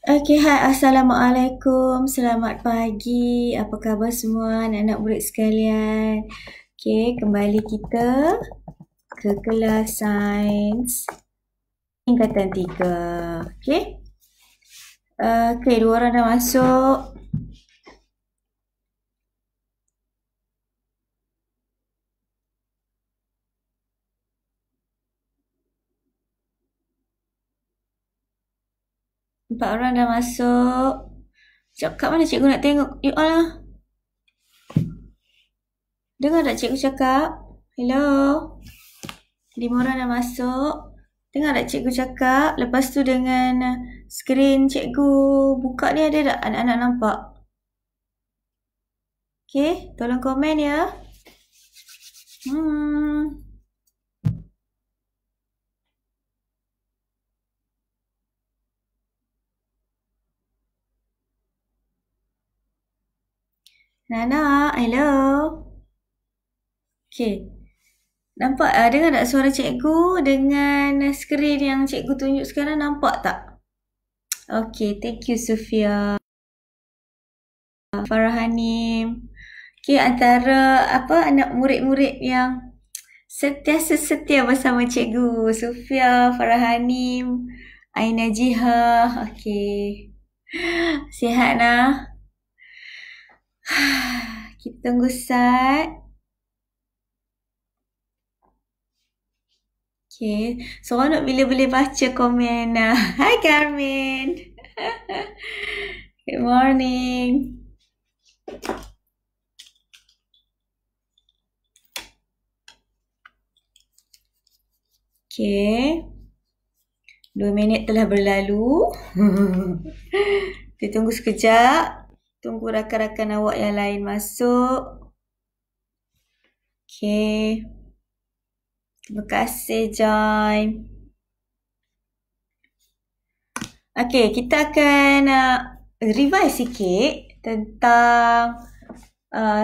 Okey, hai. Assalamualaikum. Selamat pagi. Apa khabar semua anak-anak murid sekalian? Okey, kembali kita ke kelas sains tingkatan 3. Okey. Okey, dua orang dah masuk. Empat orang dah masuk. Kat mana cikgu nak tengok? You all lah. Dengar tak cikgu cakap? Hello? 5 orang dah masuk. Dengar tak cikgu cakap? Lepas tu dengan skrin cikgu buka ni ada tak anak-anak nampak? Okey, tolong komen ya. Nana, hello. Okey. Nampak dengar tak suara cikgu dengan skrin yang cikgu tunjuk sekarang, nampak tak? Okey, thank you Sufia. Farhanim. Okey, antara anak murid-murid yang sentiasa setia bersama cikgu. Sufia, Farhanim, Aina Jiha. Okey. Sihat nah? Kita tunggu sat. Okay, seronok bila boleh baca komen. Hi Carmen. Good morning. Okay. 2 minit telah berlalu. Kita tunggu sekejap. Tunggu rakan-rakan awak yang lain masuk. Okay. Terima kasih Joy. Okay, kita akan revise sikit tentang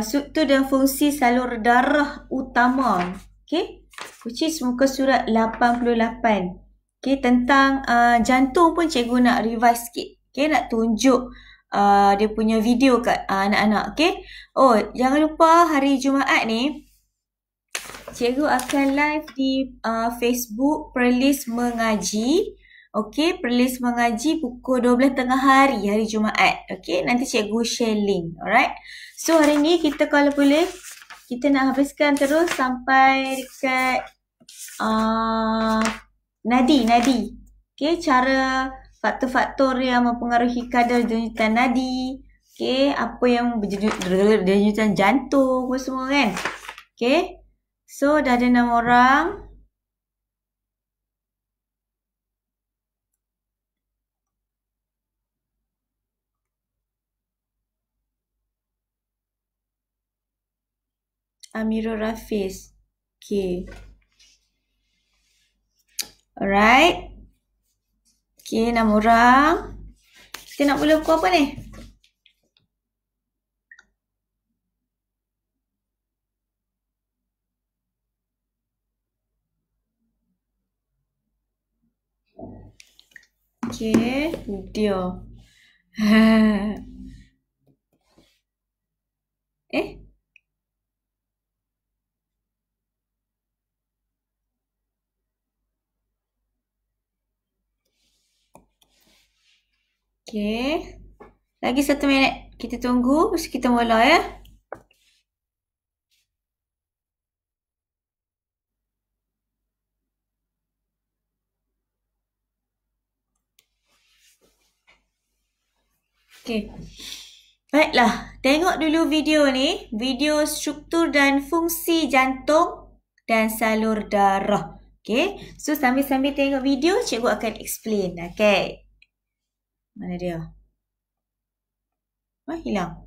struktur dan fungsi salur darah utama. Okay, which is muka surat 88. Okay, tentang jantung pun cikgu nak revise sikit. Okay, nak tunjuk dia punya video kat anak-anak. Okay, oh jangan lupa hari Jumaat ni cikgu akan live di Facebook Perlis Mengaji. Okey, Perlis Mengaji pukul 12 tengah hari Jumaat. Okey, nanti cikgu share link. Alright. So hari ni kita kalau boleh kita nak habiskan terus sampai dekat nadi. Okey, cara faktor-faktor yang mempengaruhi kadar denyutan nadi. Okey, apa yang denyutan jantung apa semua kan. Okey. So, dah ada 6 orang. Amirul Rafiz. Okay. Alright. Okay, 6 orang. Kita nak mula pukul apa ni? Okay, video. Okay. Lagi 1 minit. Kita tunggu. Terus kita mula ya. Okay. Baiklah. Tengok dulu video ni. Video struktur dan fungsi jantung dan salur darah. Okay. So, sambil-sambil tengok video, cikgu akan explain. Okay. Mana dia? Hilang.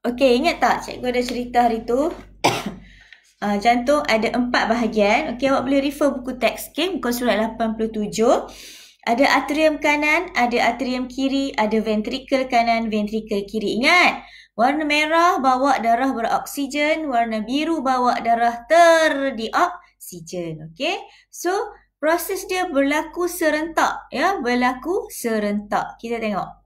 Okey, ingat tak cikgu ada cerita hari tu? Jantung ada 4 bahagian. Okey, awak boleh refer buku teks, okay? Muka surat 87. Ada atrium kanan, ada atrium kiri, ada ventrikel kanan, ventrikel kiri. Ingat, warna merah bawa darah beroksigen, warna biru bawa darah terdioksigen. Okey, so proses dia berlaku serentak, ya, berlaku serentak. Kita tengok.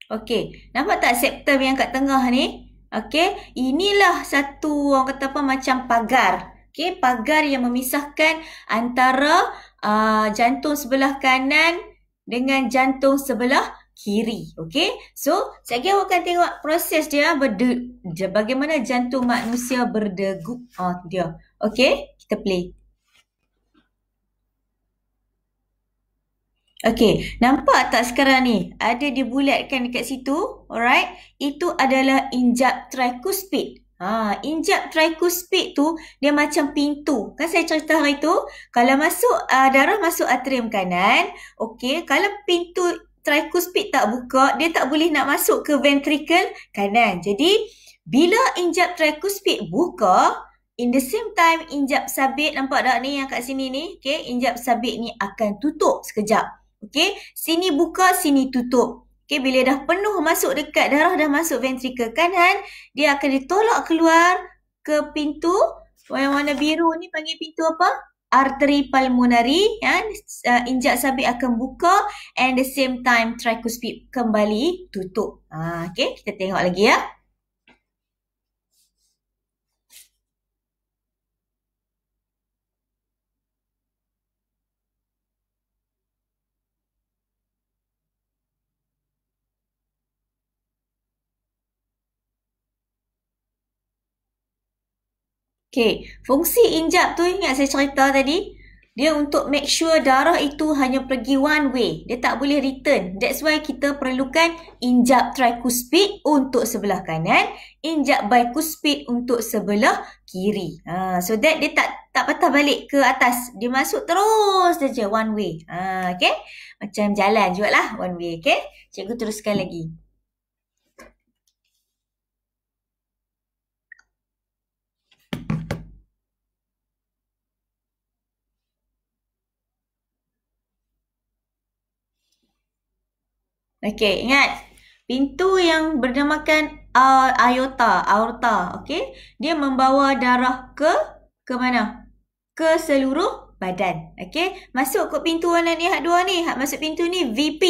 Okey, nampak tak septum yang kat tengah ni? Okey, inilah satu orang kata apa macam pagar. Okey, pagar yang memisahkan antara jantung sebelah kanan dengan jantung sebelah kiri. Okey, so sekejap awak akan tengok proses dia bagaimana jantung manusia berdegup. Dia. Okey, kita play. Okey, nampak tak sekarang ni? Ada dibulatkan dekat situ. Alright. Itu adalah injap tricuspid. Injap tricuspid tu dia macam pintu. Kan saya cerita hari tu, kalau masuk darah masuk atrium kanan, okey, kalau pintu tricuspid tak buka, dia tak boleh nak masuk ke ventricle kanan. Jadi, bila injap tricuspid buka, in the same time injap sabit, nampak tak ni yang kat sini ni? Okey, injap sabit ni akan tutup sekejap. Okey, sini buka, sini tutup. Okey, bila dah penuh masuk dekat darah dah masuk ventrikel kanan, dia akan ditolak keluar ke pintu yang warna biru ni panggil pintu apa? Arteri pulmonary, ya. Injak sabit akan buka and the same time tricuspid kembali tutup. Okey, kita tengok lagi ya. Okey, fungsi injap tu ingat saya cerita tadi? Dia untuk make sure darah itu hanya pergi one way. Dia tak boleh return. That's why kita perlukan injap tricuspid untuk sebelah kanan, injap bicuspid untuk sebelah kiri. So that dia tak patah balik ke atas. Dia masuk terus saja one way. Okay? Macam jalan jugalah one way. Okay? Cikgu teruskan lagi. Okey, ingat. Pintu yang bernamakan aorta, okey? Dia membawa darah ke mana? Ke seluruh badan. Okey? Masuk ke pintu warna ni, hak dua ni. Hak masuk pintu ni VP.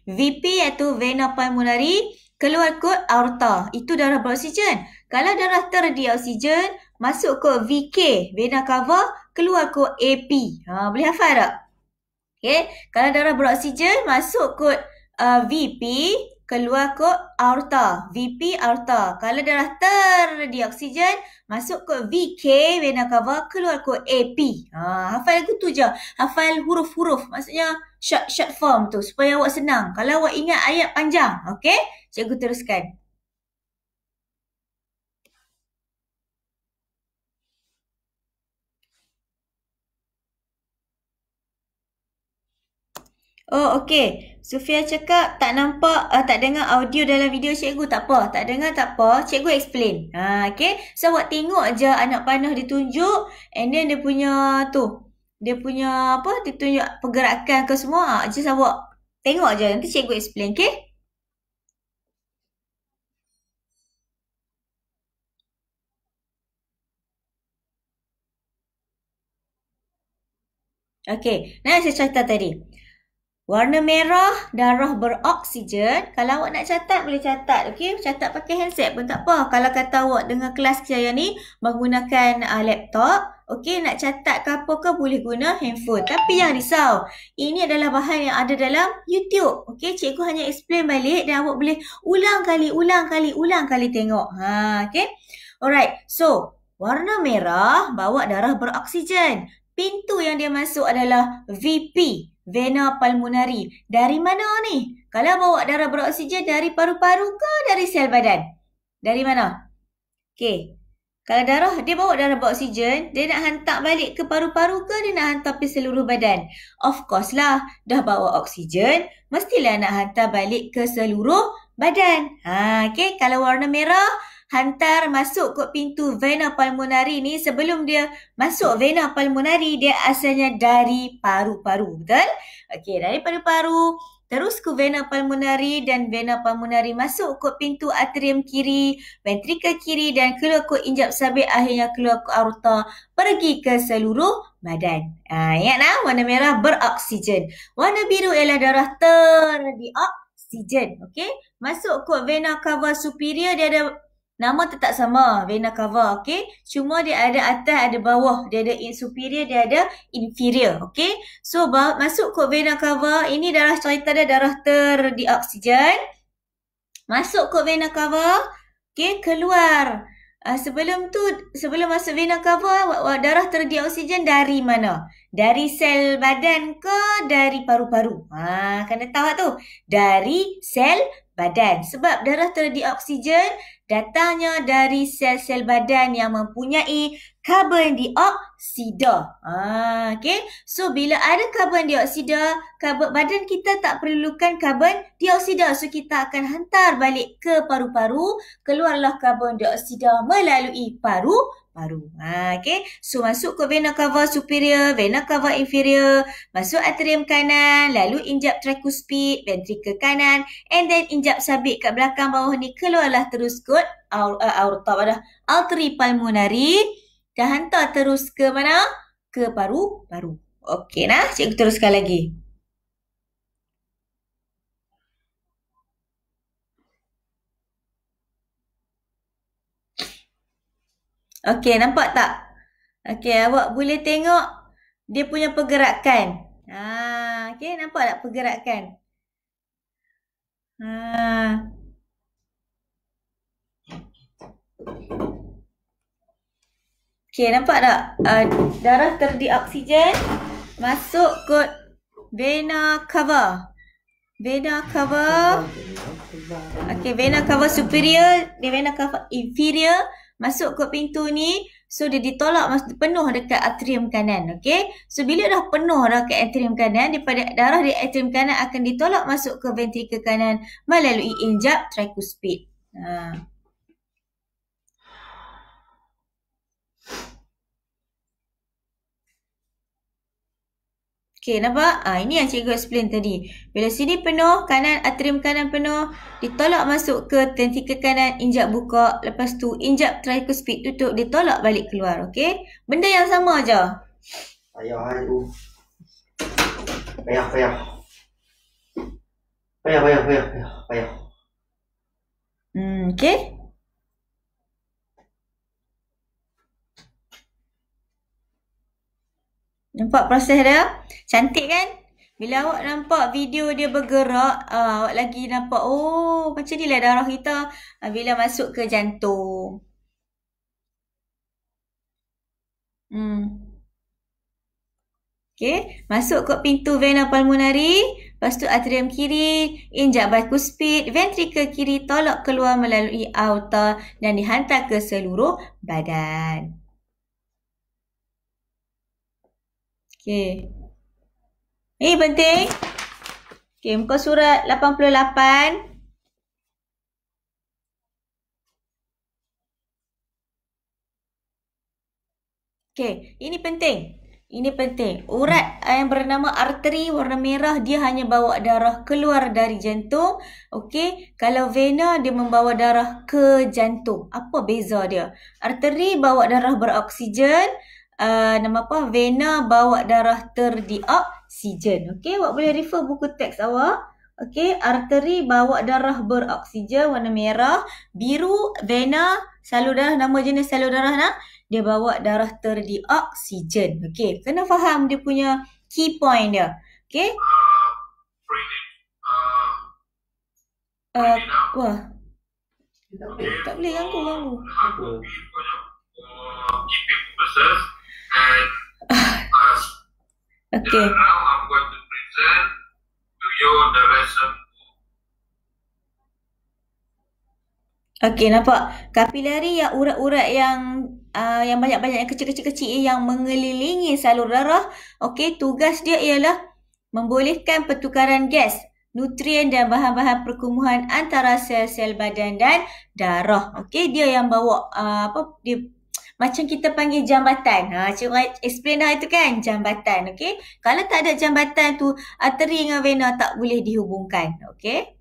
VP iaitu vena pulmonary, keluar ke aorta. Itu darah beroksigen. Kalau darah terdioksigen, masuk ke VK, vena cava, keluar ke AP. Boleh hafal tak? Okey? Kalau darah beroksigen, masuk ke VP, keluar ke aorta. VP aorta. Kalau darah terdioksigen, masuk ke VK, vena cava, keluar ke AP. Hafal lagu tu je. Hafal huruf-huruf. Maksudnya short form tu supaya awak senang. Kalau awak ingat ayat panjang. Okey? Cikgu teruskan. Oh, okey. Sufia cakap tak nampak, tak dengar audio dalam video cikgu. Tak apa. Tak dengar tak apa. Cikgu explain. Okey. So, awak tengok je anak panah ditunjuk. And then dia punya tu. Dia punya apa? Dia tunjuk pergerakan ke semua. Just awak tengok je. Nanti cikgu explain. Okey? Okey. Nah, saya cerita tadi. Warna merah, darah beroksigen. Kalau awak nak catat, boleh catat. Okey, catat pakai handset pun tak apa. Kalau kata awak dengar kelas saya ni menggunakan laptop, okey, nak catat ke apa ke boleh guna handphone. Tapi jangan risau. Ini adalah bahan yang ada dalam YouTube. Okey, cikgu hanya explain balik dan awak boleh ulang kali tengok. Okey. Alright. So, warna merah bawa darah beroksigen. Pintu yang dia masuk adalah VP. Vena pulmonary. Dari mana ni? Kalau bawa darah beroksigen dari paru-paru ke dari sel badan? Dari mana? Okey. Kalau darah, dia bawa darah beroksigen, dia nak hantar balik ke paru-paru ke dia nak hantar pergi seluruh badan? Of course lah, dah bawa oksigen, mestilah nak hantar balik ke seluruh badan. Okay, kalau warna merah, hantar masuk ke pintu vena pulmonari ni. Sebelum dia masuk vena pulmonari, dia asalnya dari paru-paru, betul? Okay, dari paru-paru, terus ke vena pulmonari dan vena pulmonari masuk ke pintu atrium kiri, ventrikel kiri dan keluar ke injap sabit, akhirnya keluar ke aorta, pergi ke seluruh badan. Ingat nah, warna merah beroksigen. Warna biru ialah darah terdioksigen. Okey, masuk ke vena cava superior, dia ada nama tetap sama, vena cava, okey. Cuma dia ada atas, ada bawah. Dia ada superior, dia ada inferior, okey. So, masuk ke vena cava, ini darah cerita dia darah terdioksigen. Masuk ke vena cava, okey, keluar. Sebelum masuk vena cava, darah terdioksigen dari mana? Dari sel badan ke dari paru-paru? Kena tahu tu. Dari sel badan. Sebab darah terdioksigen datangnya dari sel-sel badan yang mempunyai karbon dioksida. Okay. So, bila ada karbon dioksida, badan kita tak perlukan karbon dioksida. So, kita akan hantar balik ke paru-paru. Keluarlah karbon dioksida melalui paru-paru. Okay. So, masuk ke vena cava superior, vena cava inferior, masuk atrium kanan, lalu injap tricuspid, ventrikel kanan, and then injap sabit kat belakang bawah ni, keluarlah terus ke aorta pada arteri pulmonari, dan hantar terus ke mana? Ke paru-paru. Okey nah, cikgu teruskan lagi. Okey, nampak tak? Okey, awak boleh tengok dia punya pergerakan. Okey, nampak tak pergerakan? Okey, nampak tak? Darah terdioksigen masuk ke vena cava. Vena cava. Okey, vena cava superior, vena cava inferior masuk ke pintu ni. So, dia ditolak penuh dekat atrium kanan. Okey. So, bila dah penuh dekat atrium kanan, daripada darah di atrium kanan akan ditolak masuk ke ventrikel kanan melalui injap tricuspid. Okey, nampak? Ini yang cikgu explain tadi. Bila sini penuh, kanan, atrium kanan penuh, ditolak masuk ke ventrikel kanan, injap buka. Lepas tu, injap tricuspid tutup, ditolak balik keluar. Okey? Benda yang sama je. Payah tu. Payah. Okey? Nampak proses dia? Cantik kan? Bila awak nampak video dia bergerak, awak lagi nampak, oh macam ni lah darah kita bila masuk ke jantung. Okey, masuk ke pintu vena pulmonari, lepas tu atrium kiri, injak bicuspid, ventrikel kiri tolak keluar melalui aorta dan dihantar ke seluruh badan. Okey. Ini penting. Okey, muka surat 88. Okey, ini penting. Ini penting. Urat yang bernama arteri warna merah, dia hanya bawa darah keluar dari jantung. Okey, kalau vena dia membawa darah ke jantung. Apa beza dia? Arteri bawa darah beroksigen, nama apa? Vena bawa darah terdioksigen. Okey, awak boleh refer buku teks awak. Okey, arteri bawa darah beroksigen warna merah, biru vena salur darah, nama jenis salur darah nah. Dia bawa darah terdioksigen. Okey, kena faham dia punya key point dia. Okey? Wah. Tak boleh ganggu. Okey. Now I'm going to present to you the lesson. Okey, nampak? Kapilari yang urat-urat yang yang banyak-banyak yang kecil-kecil yang mengelilingi salur darah. Okey, tugas dia ialah membolehkan pertukaran gas, nutrien dan bahan-bahan perkumuhan antara sel-sel badan dan darah. Okey, dia yang bawa dia macam kita panggil jambatan. Cikgu explain dah itu kan, jambatan. Okey, kalau tak ada jambatan tu, arteri dengan vena tak boleh dihubungkan. Okey.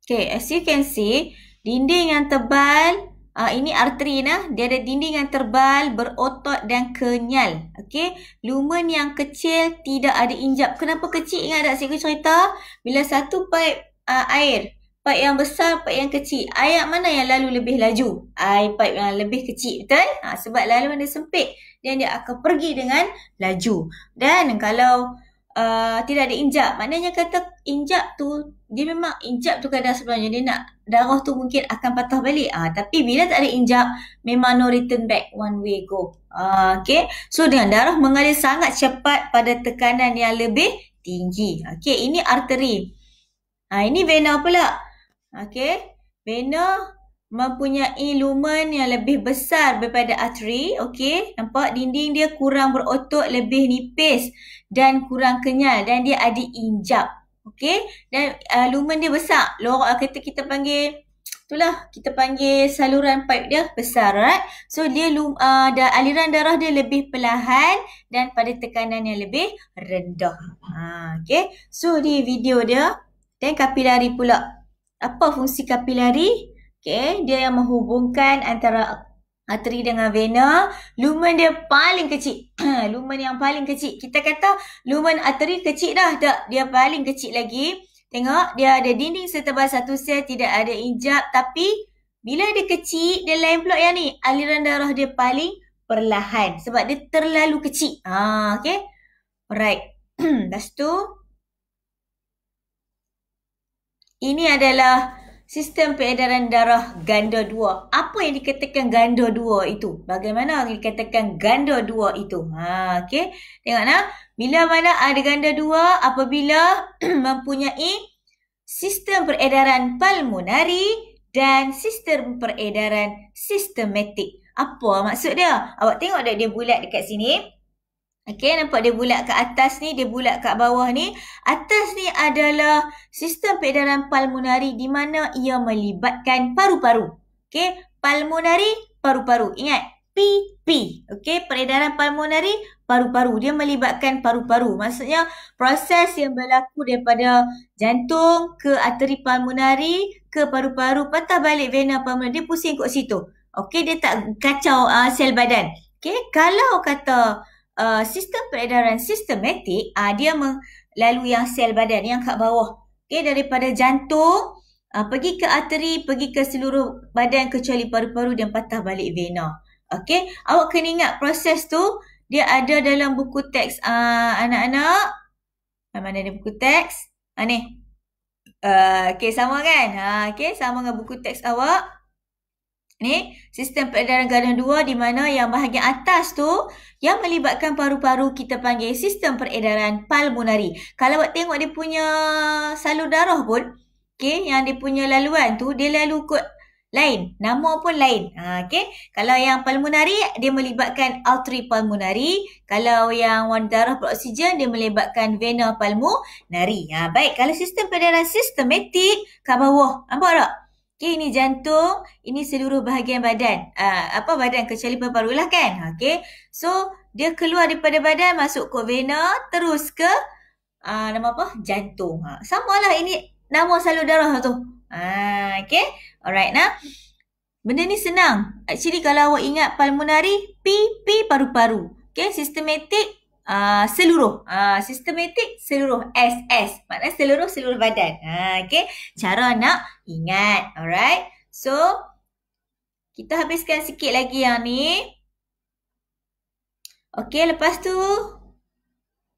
Okay, as you can see, dinding yang tebal, ini arteri nah, dia ada dinding yang tebal, berotot dan kenyal. Okay, lumen yang kecil tidak ada injap. Kenapa kecil? Ingat tak cikgu cerita? Bila satu pipe air, pipe yang besar, pipe yang kecil, air mana yang lalu lebih laju? Air pipe yang lebih kecil, betul? Sebab laluan dia sempit, dan dia akan pergi dengan laju. Dan kalau tidak ada injap, maknanya kata injap tu, dia memang injap tu kadang sebenarnya dia nak darah tu mungkin akan patah balik. Tapi bila tak ada injap, memang no return back, one way go. Okay, so dengan darah mengalir sangat cepat pada tekanan yang lebih tinggi. Okay, ini arteri. Ini vena pula. Okay, vena mempunyai lumen yang lebih besar daripada arteri. Okey, nampak dinding dia kurang berotot, lebih nipis dan kurang kenyal, dan dia ada injap. Okey, dan lumen dia besar. Lorok kita panggil itulah, kita panggil saluran pipe dia besar, right? So dia aliran darah dia lebih perlahan dan pada tekanan yang lebih rendah. Okey, so di video dia. Dan kapilari pula. Apa fungsi kapilari? Okay, dia yang menghubungkan antara arteri dengan vena. Lumen dia paling kecil. Lumen yang paling kecil. Kita kata lumen arteri kecil dah. Tak, dia paling kecil lagi. Tengok, dia ada dinding setebal satu sel, tidak ada injap. Tapi, bila dia kecil, dia lain pula yang ni. Aliran darah dia paling perlahan. Sebab dia terlalu kecil. Okay. Alright. Lepas tu, ini adalah sistem peredaran darah ganda 2. Apa yang dikatakan ganda 2 itu? Bagaimana dikatakan ganda 2 itu? Okey. Tengok nah. Bila mana ada ganda 2? Apabila mempunyai sistem peredaran pulmonari dan sistem peredaran sistematik. Apa maksud dia? Awak tengok tak dia bulat dekat sini? Okey, nampak dia bulat ke atas ni, dia bulat kat bawah ni. Atas ni adalah sistem peredaran pulmonari di mana ia melibatkan paru-paru. Okey, pulmonari, paru-paru. Ingat, PP. Okey, peredaran pulmonari, paru-paru. Dia melibatkan paru-paru. Maksudnya, proses yang berlaku daripada jantung ke arteri pulmonari, ke paru-paru, patah balik vena pulmonari. Dia pusing kat situ. Okey, dia tak kacau sel badan. Okey, kalau kata sistem peredaran sistematik, dia melalui yang sel badan yang kat bawah. Okey, daripada jantung pergi ke arteri, pergi ke seluruh badan kecuali paru-paru dan patah balik vena. Okey, awak kena ingat proses tu dia ada dalam buku teks anak-anak. Mana ada buku teks? Ni. Okey, sama kan? Okey, sama dengan buku teks awak. Ni, sistem peredaran ganda 2 di mana yang bahagian atas tu yang melibatkan paru-paru kita panggil sistem peredaran pulmonari. Kalau awak tengok dia punya salur darah pun, okey, yang dia punya laluan tu dia lalu kot lain, nama pun lain. Okey, kalau yang pulmonari dia melibatkan arteri pulmonari, kalau yang darah beroksigen dia melibatkan vena pulmonari. Baik, kalau sistem peredaran sistematik kat bawah, nampak tak? Okey, ini jantung, ini seluruh bahagian badan. Badan kecuali paru-paru lah kan. Okey. So, dia keluar daripada badan, masuk ke vena, terus ke nama apa? Jantung. Samalah ini nama salur darah tu. Okey. Alright nah. Benda ni senang. Actually kalau awak ingat pulmonari, P paru-paru. Okey, sistematik seluruh. Sistematik seluruh. SS. Maknanya seluruh badan. Okey. Cara nak ingat. Alright. So, kita habiskan sikit lagi yang ni. Okey, lepas tu.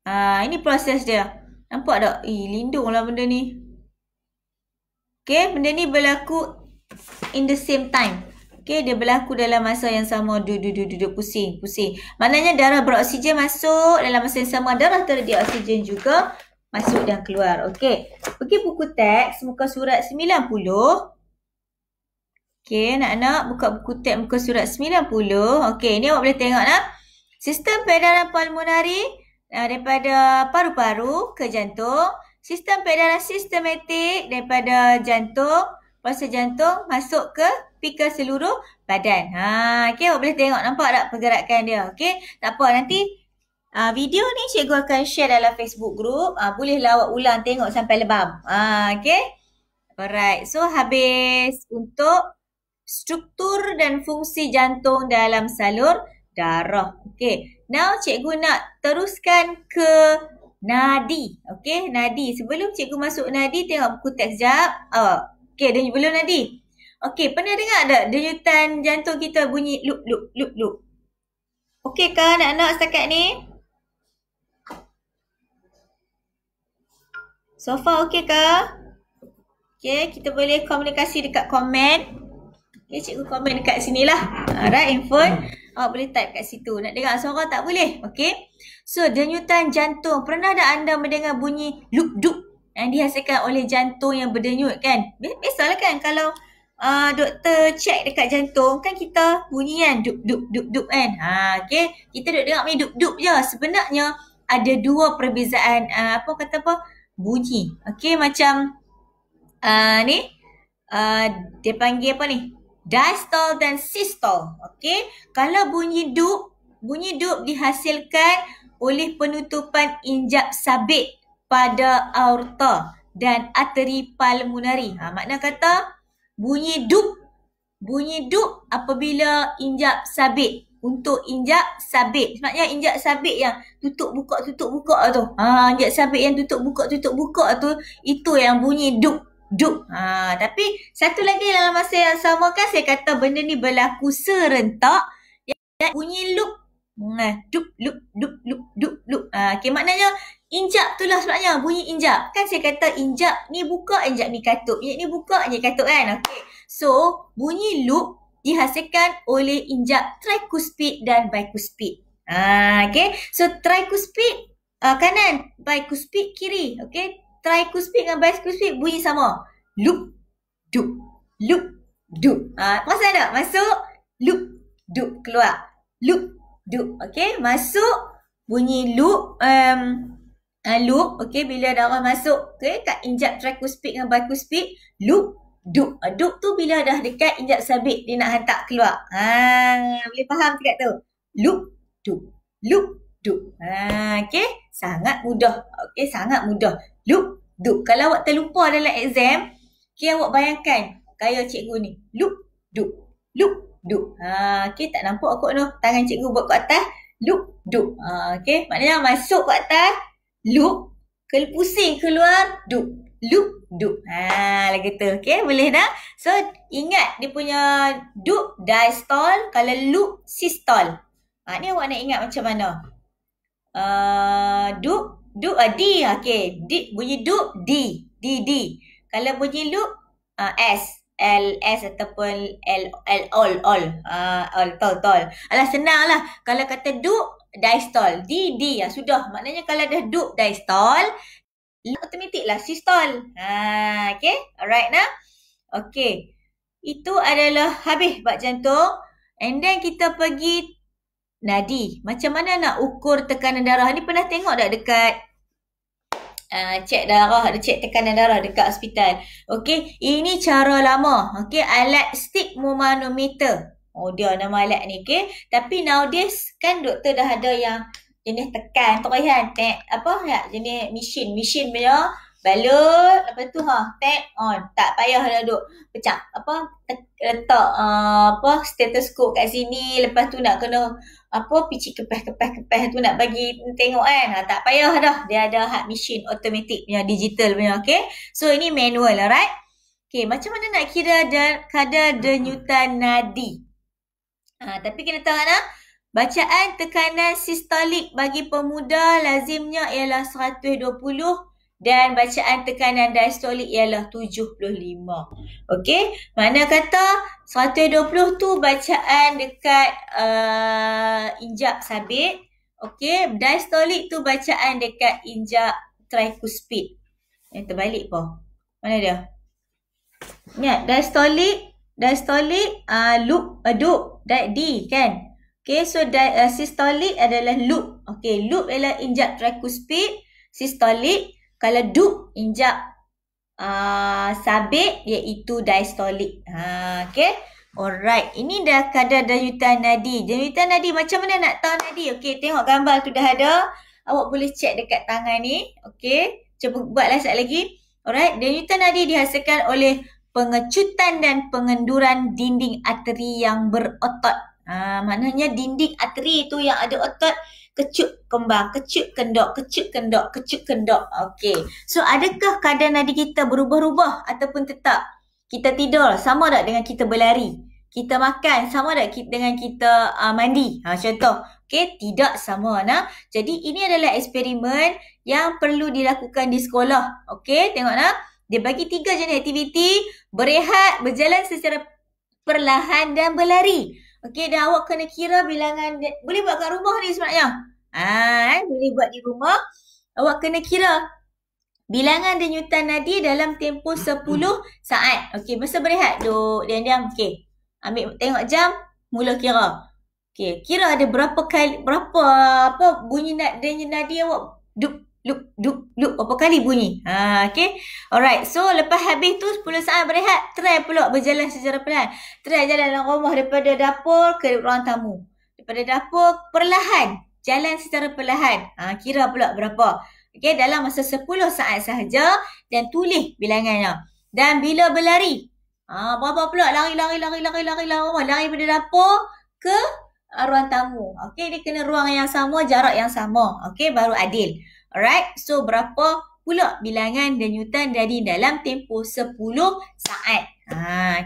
Ini proses dia. Nampak tak? Lindunglah benda ni. Okey, benda ni berlaku in the same time. Okey, dia berlaku dalam masa yang sama. Duduk pusing. Maknanya darah beroksigen masuk, dalam masa yang sama darah terdedik oksigen juga masuk dan keluar. Okey. Pergi buku teks muka surat 90. Okey, anak-anak buka buku teks muka surat 90. Okey, ni awak boleh tengok nak. Sistem peredaran pulmonari daripada paru-paru ke jantung. Sistem peredaran sistematik daripada jantung, proses jantung masuk ke seluruh badan. Okey, awak boleh tengok, nampak tak pergerakan dia. Okey, tak apa, nanti video ni cikgu akan share dalam Facebook group. Bolehlah awak ulang tengok sampai lebam. Okey. Alright, so habis untuk struktur dan fungsi jantung dalam salur darah. Okey, now cikgu nak teruskan ke nadi. Okey, nadi. Sebelum cikgu masuk nadi, tengok buku teks sekejap. Okey, belum nadi. Okey, pernah dengar tak denyutan jantung kita bunyi lup. Okey kah anak-anak setakat ni? So far okey kah? Okey, kita boleh komunikasi dekat komen. Okey, cikgu komen dekat sini lah. Alright, handphone. Awak boleh type kat situ. Nak dengar suara tak boleh? Okey. So, denyutan jantung. Pernah tak anda mendengar bunyi lup-dup yang dihasilkan oleh jantung yang berdenyut kan? Biasalah kan kalau doktor check dekat jantung kan kita bunyi kan dup kan. Okey, kita duk dengar ni dup je. Sebenarnya ada dua perbezaan bunyi. Okey, macam dia panggil apa ni? Diastole dan sistole. Okey, kalau bunyi dup dihasilkan oleh penutupan injap sabit pada aorta dan arteri pulmonari. Makna kata bunyi dup apabila injap sabit. Untuk injap sabit. Sebenarnya injap sabit yang tutup buka tu. Injap sabit yang tutup buka tu, itu yang bunyi dup. Tapi satu lagi dalam masa yang sama kan saya kata benda ni berlaku serentak. Yang bunyi loop. Dup. Okay, maknanya injap tu lah sebenarnya bunyi injap. Kan saya kata injap ni buka, injap ni katup. Injap ni buka, injap katup kan. Okay. So, bunyi loop dihasilkan oleh injap trikuspid dan bikuspid. Okay. So, trikuspid kanan, bikuspid kiri. Okay. Trikuspid dengan bikuspid bunyi sama. Loop, dup. Perasan tak? Masuk, loop, dup. Keluar, loop, dup. Okay, masuk bunyi loop. Loop, okay, bila darah masuk kat injap trikuspid dengan bikuspid, loop, dup. Dup tu bila dah dekat injap sabit, dia nak hantar keluar. Boleh faham dekat tu? Loop, dup. Okay, sangat mudah. Okay, sangat mudah. Loop, dup. Kalau awak terlupa dalam exam, okay, awak bayangkan gaya cikgu ni. Loop, dup. Okay, tak nampak aku no. Tangan cikgu buat kat atas. Loop, dup. Okay, maknanya masuk kat atas. Loop. Pusing keluar. Dup. Loop, dup. Lagi tu. Okay, boleh dah? So, ingat dia punya dup, diastole. Kalau loop, sistole. Ni awak nak ingat macam mana? Dup, D. Okay, bunyi dup, D. Kalau bunyi loop, S. LS ataupun all. Tol. Alah, senang lah. Kalau kata dup, diastole. D. Sudah. Maknanya kalau dah dup, diastole, automatik lah sistole. Okay. Alright nah. Okay. Itu adalah habis bab jantung. And then kita pergi nadi. Macam mana nak ukur tekanan darah? Ni pernah tengok tak dekat cek darah, ada cek tekanan darah dekat hospital. Okey, ini cara lama. Okey, alat stigmomanometer. Dia nama alat ni, okey. Tapi nowadays kan doktor dah ada yang jenis tekan, tak payah jenis mesin punya balut, lepas tu tap on. Tak payah dah duk letak stetoskop kat sini, lepas tu nak kena picit kepeh tu nak bagi tengok kan. Tak payah dah. Dia ada mesin automatik punya, digital punya, okey. So ini manual, alright. Okey, macam mana nak kira kadar denyutan nadi? Tapi kena tahu bacaan tekanan sistolik bagi pemuda lazimnya ialah 120 dan bacaan tekanan diastolik ialah 75. Okey, mana kata 120 tu bacaan dekat injap sabit. Okey, diastolik tu bacaan dekat injap trikuspid. Yang terbalik apa? Mana dia? Ingat, diastolik loop, duk, D kan? Okay, so systolic adalah loop. Okay, loop ialah injap trikuspid. Systolic, kalau duk, injap sabit iaitu diastolik. Okay, alright. Ini dah kadar denyutan nadi. Denyutan nadi macam mana nak tahu nadi? Okay, tengok gambar tu dah ada. Awak boleh check dekat tangan ni. Okay, cuba buatlah sekali lagi. Alright, denyutan nadi dihasilkan oleh pengecutan dan pengenduran dinding arteri yang berotot. Maknanya dinding arteri itu yang ada otot kecut kembang, kecut kendok, kecut kendok, kecut kendok. Okey. So adakah kadar nadi kita berubah-ubah ataupun tetap? Kita tidur sama tak dengan kita berlari? Kita makan sama tak dengan kita mandi? Contoh. Okey, tidak sama nah. Jadi ini adalah eksperimen yang perlu dilakukan di sekolah. Okey, tengok nah. Dia bagi 3 jenis aktiviti: berehat, berjalan secara perlahan dan berlari. Okey, dan awak kena kira bilangan, boleh buat kat rumah ni sebenarnya. Boleh buat di rumah. Awak kena kira bilangan denyutan nadi dalam tempoh 10 saat. Okey, masa berehat duk diam-diam. Okey. Ambil tengok jam, mula kira. Okey, kira ada berapa kali bunyi denyut nadi awak duk berapa kali bunyi. Okey. Alright. So lepas habis tu 10 saat berehat, try pula berjalan secara perlahan. Try jalan dalam rumah daripada dapur ke ruang tamu. Daripada dapur perlahan, jalan secara perlahan. Kira pula berapa. Okey, dalam masa 10 saat sahaja dan tulis bilangannya. Dan bila berlari, berapa pula lari daripada dapur ke ruang tamu. Okey, dia kena ruang yang sama, jarak yang sama. Okey, baru adil. Alright, so berapa pula bilangan denyutan nadi dalam tempoh 10 saat.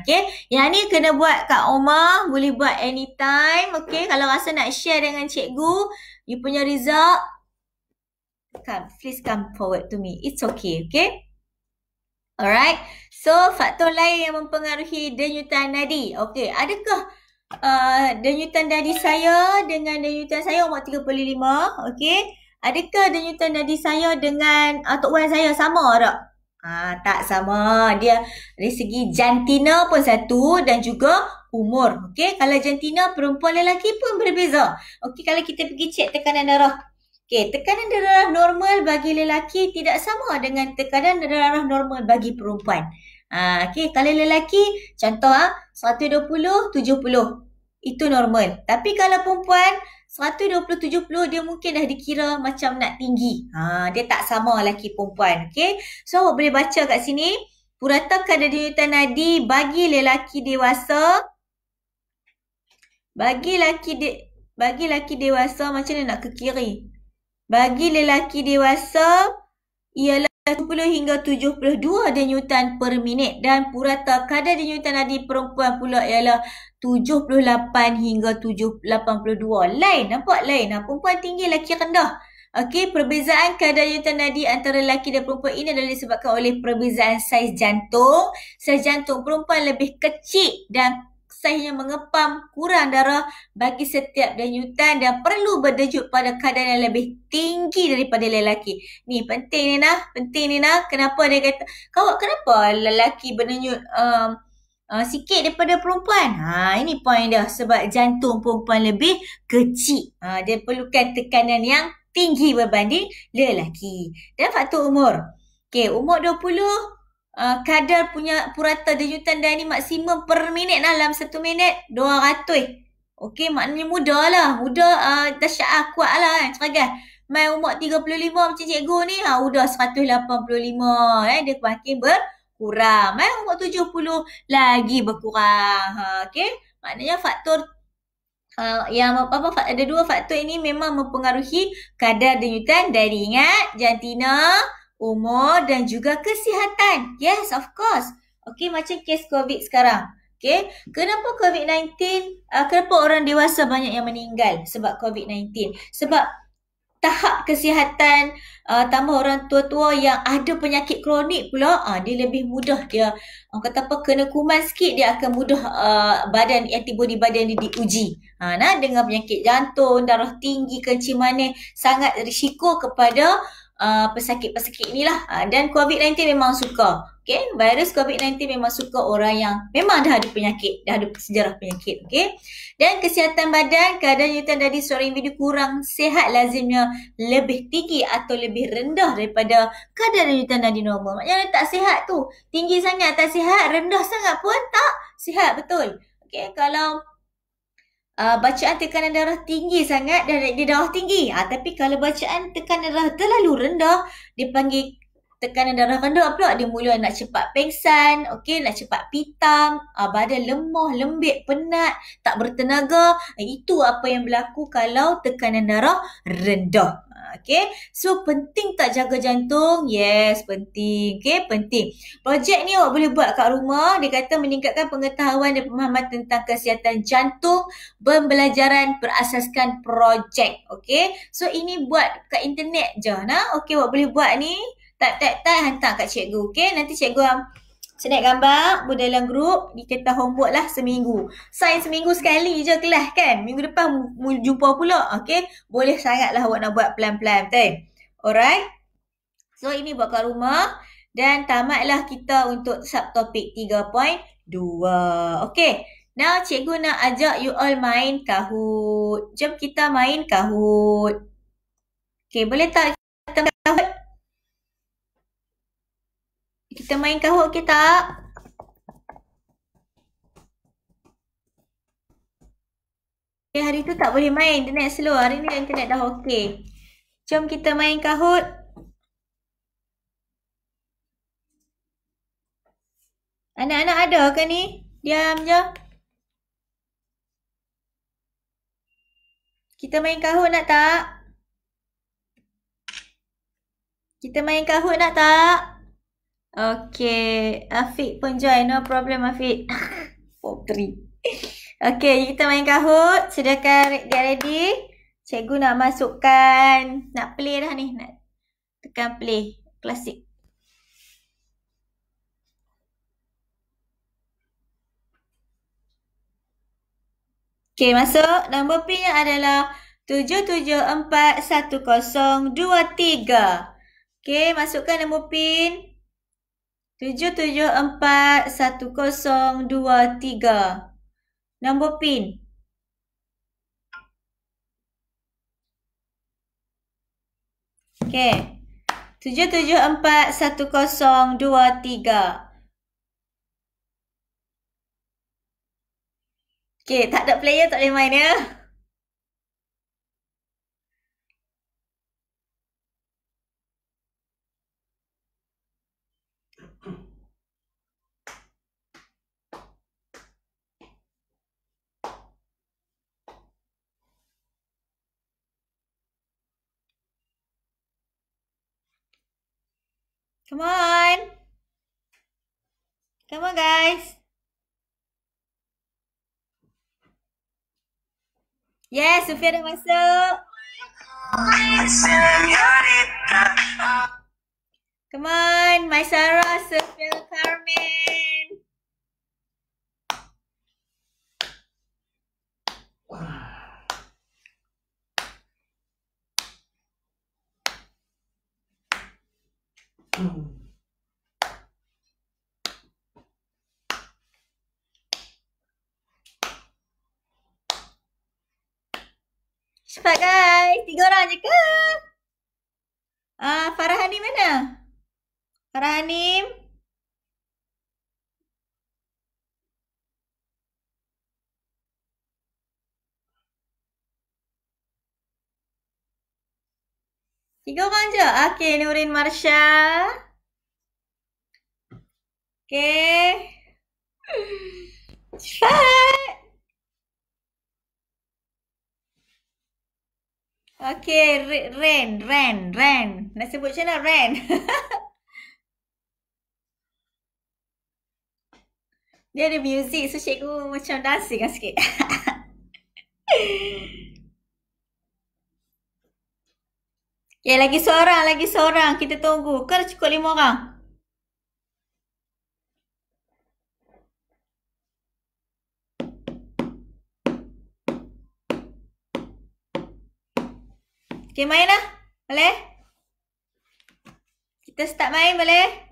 Okay, yang ni kena buat kat rumah, boleh buat anytime. Okay, kalau rasa nak share dengan cikgu, you punya result, please come forward to me. It's okay, okay? Alright, so faktor lain yang mempengaruhi denyutan nadi. Okay, adakah denyutan nadi saya dengan denyutan saya umur 35, okay? Adakah denyutan nadi saya dengan Tok Wan saya sama tak? Tak sama. Dia dari segi jantina pun satu dan juga umur. Okey, kalau jantina perempuan lelaki pun berbeza. Okey, kalau kita pergi cek tekanan darah. Okey, tekanan darah normal bagi lelaki tidak sama dengan tekanan darah normal bagi perempuan. Okey, kalau lelaki contoh 120 70 itu normal. Tapi kalau perempuan 120-70 dia mungkin dah dikira macam nak tinggi. Dia tak sama lelaki perempuan. Okay. So awak boleh baca kat sini. Purata kadar denyutan nadi bagi lelaki dewasa. Bagi lelaki dewasa macam mana nak ke kiri? Bagi lelaki dewasa ialah 70 hingga 72 denyutan per minit dan purata kadar denyutan nadi perempuan pula ialah 78 hingga 82. Lain, nampak lain. Perempuan tinggi, lelaki rendah. Okey, perbezaan kadar denyutan nadi antara lelaki dan perempuan ini adalah disebabkan oleh perbezaan saiz jantung. Saiz jantung perempuan lebih kecil dan saiznya mengepam kurang darah bagi setiap denyutan dan perlu berdenyut pada kadar yang lebih tinggi daripada lelaki. Ni penting ni nah. Kenapa dia kata, kenapa lelaki berdenyut sikit daripada perempuan? Ini point dia. Sebab jantung perempuan lebih kecil. Dia perlukan tekanan yang tinggi berbanding lelaki. Dan faktor umur. Okey, umur 20, kadar punya purata denyutan nadi maksimum per minit dalam 1 minit 200. Okey, maknanya muda lah. Dahsyat kuat lah kan, ceragas. Main umur 35 macam cikgu ni, udah 185. Dia makin berkurang. Main umur 70 lagi berkurang. Okey, maknanya faktor ada 2 faktor ini memang mempengaruhi kadar denyutan nadi. Ingat, jantina, umur dan juga kesihatan. Yes, of course. Okey, macam kes COVID sekarang. Okey, kenapa COVID-19, kenapa orang dewasa banyak yang meninggal sebab COVID-19? Sebab tahap kesihatan tambah orang tua-tua yang ada penyakit kronik pula, dia lebih mudah dia kata apa, kena kuman sikit dia akan mudah badan, antibody badan dia diuji. Dengan penyakit jantung, darah tinggi, kencing manis sangat risiko kepada pesakit-pesakit inilah. Dan COVID-19 memang suka. Okay, virus COVID-19 memang suka orang yang memang dah ada penyakit, dah ada sejarah penyakit. Okay. Dan kesihatan badan, kadar nyutan dari seorang individu kurang sihat lazimnya lebih tinggi atau lebih rendah daripada kadar nyutan nadi normal. Maknanya tak sihat tu, tinggi sangat tak sihat, rendah sangat pun tak sihat, betul. Okay, kalau bacaan tekanan darah tinggi sangat dan dia darah tinggi. Tapi kalau bacaan tekanan darah terlalu rendah, dipanggil tekanan darah rendah pula, dia mula nak cepat pengsan, okey, nak cepat pitam, badan lemah, lembik, penat, tak bertenaga. Itu apa yang berlaku kalau tekanan darah rendah. Okay, so penting tak jaga jantung? Yes, penting. Okay, penting. Projek ni awak boleh buat kat rumah. Dia kata meningkatkan pengetahuan dan pemahaman tentang kesihatan jantung, pembelajaran berasaskan projek. Okay, so ini buat kat internet je. Okay, awak boleh buat ni. Tak hantar kat cikgu. Okay, nanti cikgu select gambar buat dalam grup, kita homework lah seminggu. Sains seminggu sekali je kelas kan. Minggu depan jumpa pula. Okay, boleh sangat lah awak nak buat pelan-pelan. Betul? Alright. So ini buat kat rumah. Dan tamatlah kita untuk subtopik 3.2. Okay. Now cikgu nak ajak you all main Kahoot. Jom kita main Kahoot. Okay, boleh tak kita main Kahoot? Kita main Kahoot ke tak? Okay, hari tu tak boleh main. Internet slow. Hari ni internet dah okey. Jom kita main Kahoot. Anak-anak ada ke ni? Diam je. Kita main Kahoot nak tak? Kita main Kahoot nak tak? Okay, Afiq pun join. No problem Afiq. Potri. Okay, kita main Kahoot. Silakan get ready. Cikgu nak masukkan, nak play dah ni. Nak tekan play. Klasik. Okay, masuk. Nombor PIN-nya adalah 77411023. Okay, masukkan nombor PIN. 77411023. Nombor PIN. Okay. 77411023. Okay, tak ada player tak boleh main ya. Come on. Come on guys. Yes, Sufia dah masuk. Come on, my Sarah, Sufia, Carmen. Cepat guys, 3 orang je ke? Farhanim mana? Farhanim? Tiga orang je? Okay, Nurin Marsha. Okay. Cepat. Okay, Ren. Nak sebut macam mana Ren? Dia ada muzik, so cikgu macam dancing lah sikit. Okay, lagi seorang. Kita tunggu. Ke cukup 5 orang? Okay, main lah. Boleh? Kita start main boleh?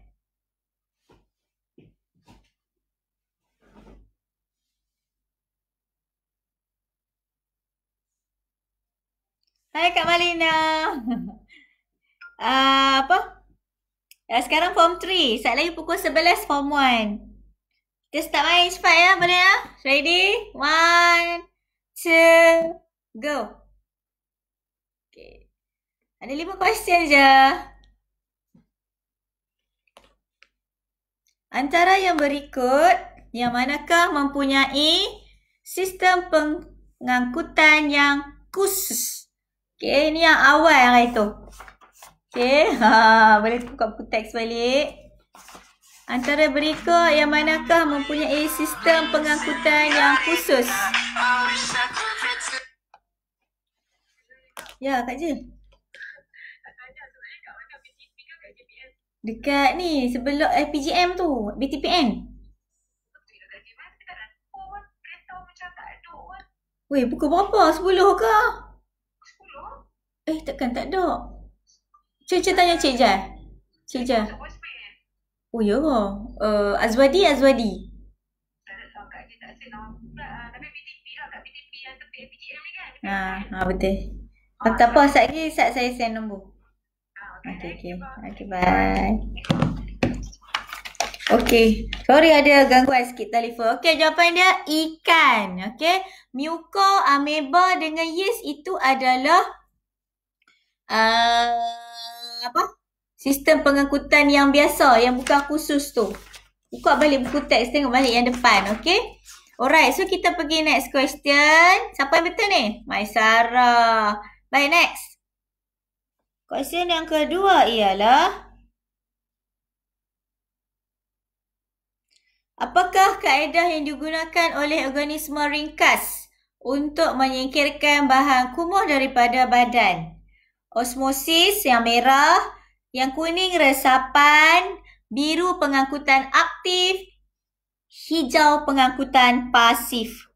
Hai Kak Malina. Apa? Sekarang form 3. Saat lagi pukul 11 form 1. Kita start main cepat ya. Boleh ya? Ready? 1, 2, go. Okay. Ada 5 question je. Antara yang berikut, yang manakah mempunyai sistem pengangkutan yang khusus? Okay, ni yang awal yang itu. Okay, boleh buka buku teks balik. Antara berikut, yang manakah mempunyai sistem pengangkutan yang khusus? Ya, Kak Je. Dekat ni, sebelum PGM tu, BTPN. Weh, pukul berapa? 10 ke? Takkan tak ada. Cik tanya Cik Jah. Cik Jah. Oh ya ke? Azwadi. Betul. Tak apa, saat saya send nombor. Okay, bye. Okay, sorry ada gangguan sikit telefon. Okay, jawapan dia ikan. Okay, muko, ameba dengan yeast itu adalah sistem pengangkutan yang biasa, yang bukan khusus tu. Buka balik buku teks, tengok balik yang depan, okay? Alright, so kita pergi next question. Siapa yang betul ni? Maisara. Baik, next. Question yang kedua ialah, apakah kaedah yang digunakan oleh organisma ringkas untuk menyingkirkan bahan kumuh daripada badan? Osmosis yang merah, yang kuning resapan, biru pengangkutan aktif, hijau pengangkutan pasif.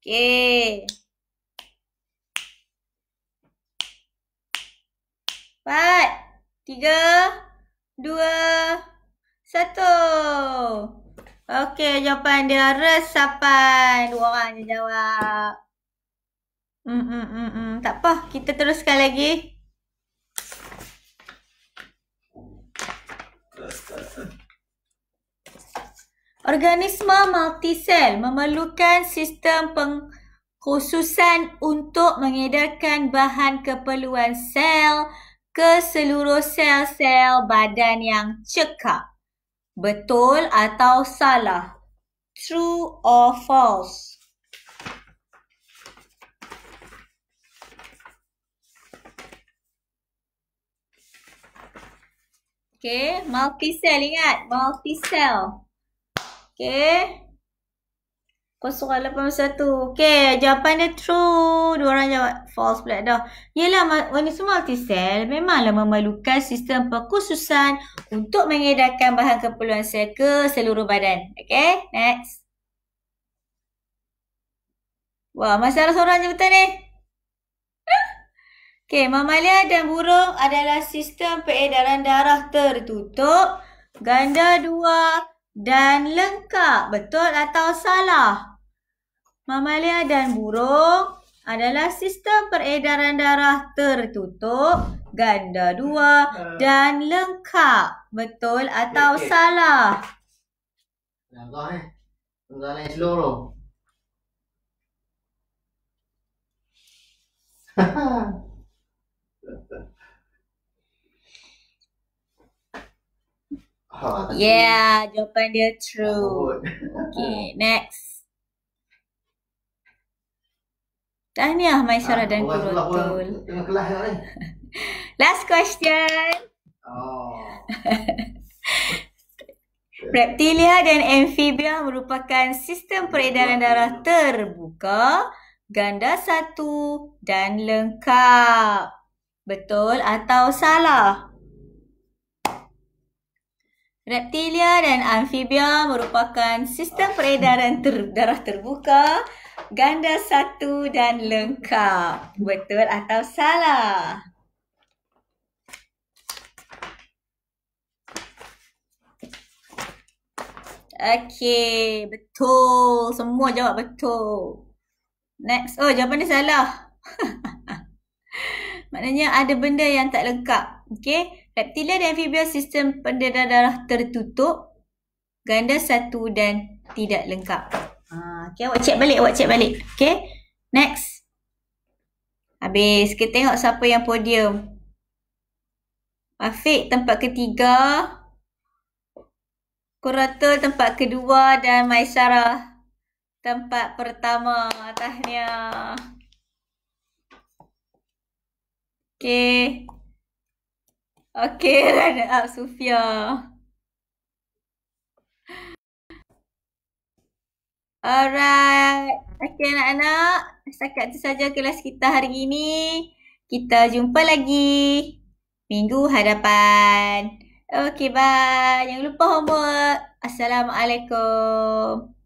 Okey. 4, 3, 2, 1. Okey, jawapan dia resapan. 2 orang je jawab. Tak apa, kita teruskan lagi. Organisma multisel memerlukan sistem pengkhususan untuk mengedarkan bahan keperluan sel ke seluruh sel-sel badan yang cekap. Betul atau salah? True or false? Okay, multisel, ingat, multisel. Okay. 081. Okay, jawapan dia true. 2 orang jawab false pula dah. Yelah, organisma multisel memanglah memerlukan sistem pengkhususan untuk mengedarkan bahan keperluan sel ke seluruh badan. Okay, next. Wah, masalah seorang je betul ni. Okay, mamalia dan burung adalah sistem peredaran darah tertutup, ganda 2 dan lengkap. Betul atau salah? Mamalia dan burung adalah sistem peredaran darah tertutup, ganda 2 dan lengkap. Betul atau salah? Soalan seluruh. Yeah, jawapan dia true. Okay, next. Tahniah Maisara dan Kurotul. Tengah kelas ni. Last question. Reptilia dan amfibia merupakan sistem peredaran darah terbuka, ganda 1 dan lengkap. Betul atau salah? Reptilia dan amfibia merupakan sistem peredaran darah terbuka, ganda satu dan lengkap. Betul atau salah? Okey, betul. Semua jawab betul. Next. Oh, jawapan dia salah. Maknanya ada benda yang tak lengkap. Okey. Reptilia dan amfibia sistem peredaran darah tertutup, ganda satu dan tidak lengkap. Okey, awak cek balik. Okey. Next. Habis. Kita tengok siapa yang podium. Afiq tempat ketiga. Quratul tempat kedua dan Maisarah tempat pertama. Tahniah. Okey. Okey, runner up Sufia. Alright. Okey anak-anak. Setakat itu saja kelas kita hari ini. Kita jumpa lagi minggu hadapan. Okey, bye. Jangan lupa homework. Assalamualaikum.